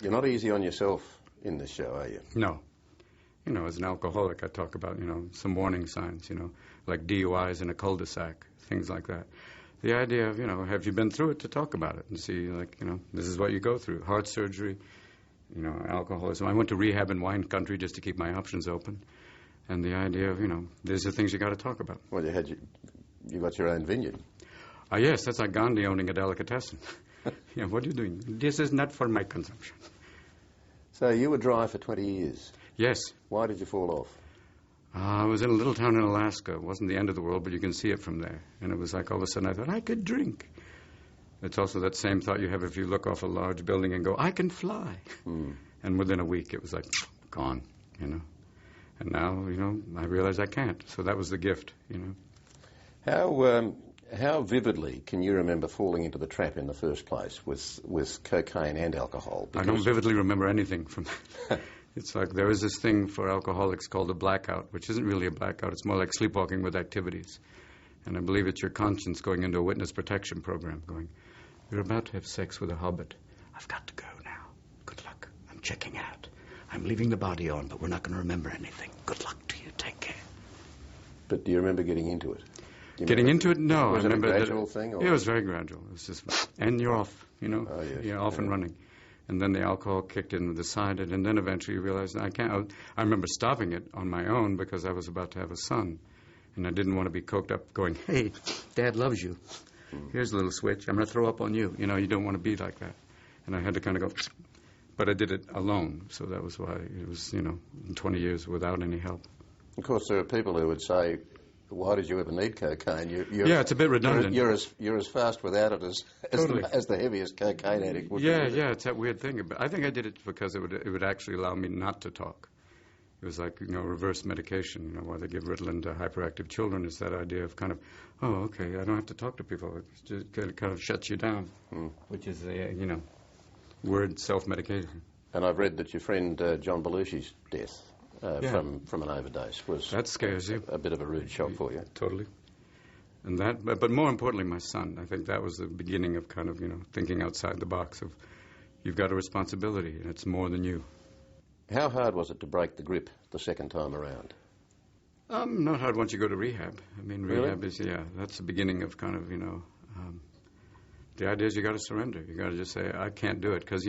You're not easy on yourself in this show, are you? No. You know, as an alcoholic, I talk about, some warning signs, like DUIs in a cul-de-sac, things like that. The idea of, have you been through it to talk about it and see, this is what you go through. Heart surgery, alcoholism. I went to rehab in wine country just to keep my options open. And the idea of, these are things you got to talk about. Well, you got your own vineyard. Yes, that's like Gandhi owning a delicatessen. What are you doing? This is not for my consumption. So you were dry for 20 years. Yes. Why did you fall off? I was in a little town in Alaska. It wasn't the end of the world, but you can see it from there. And it was like all of a sudden I thought, I could drink. It's also that same thought you have if you look off a large building and go, I can fly. And within a week it was like, gone, And now, I realize I can't. So that was the gift, How vividly can you remember falling into the trap in the first place with cocaine and alcohol? I don't vividly remember anything from that. It's like there is this thing for alcoholics called a blackout, which isn't really a blackout. It's more like sleepwalking with activities. And I believe it's your conscience going into a witness protection program going, you're about to have sex with a hobbit. I've got to go now. Good luck. I'm checking out. I'm leaving the body on, but we're not going to remember anything. Good luck to you. Take care. But do you remember getting into it? Getting into it? No. Was I it a remember gradual thing? Or? Yeah, it was very gradual. It was just, and you're off, Oh, yes. You're off and running. And then the alcohol kicked in and decided, and then eventually you realized, I can't. I remember stopping it on my own because I was about to have a son. And I didn't want to be coked up going, hey, Dad loves you. Here's a little switch. I'm going to throw up on you. You don't want to be like that. And I had to kind of go, but I did it alone. So that was why it was, 20 years without any help. Of course, there are people who would say, why did you ever need cocaine? Yeah, it's a bit redundant. You're as fast without it as the heaviest cocaine addict would be. Yeah, it's that weird thing. But I think I did it because it would actually allow me not to talk. It was like, reverse medication. Why they give Ritalin to hyperactive children is that idea of kind of, oh, okay, I don't have to talk to people. It just kind of shuts you down, which is a, word self-medication. And I've read that your friend John Belushi's death from an overdose was... That scares you. A bit of a rude shock for you. Totally. And that, but more importantly, my son. I think that was the beginning of kind of, thinking outside the box of you've got a responsibility and it's more than you. How hard was it to break the grip the second time around? Not hard once you go to rehab. I mean, rehab really? is, that's the beginning of kind of, the idea is you got to surrender. You got to just say, I can't do it. Because,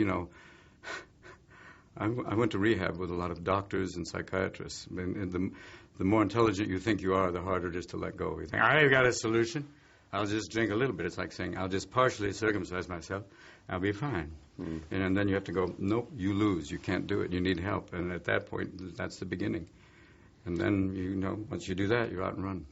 I went to rehab with a lot of doctors and psychiatrists. And the more intelligent you think you are, the harder it is to let go. You think, I've got a solution. I'll just drink a little bit. It's like saying, I'll just partially circumcise myself. I'll be fine. And then you have to go, nope, you lose. You can't do it. You need help. And at that point, that's the beginning. And then, once you do that, you're out and run.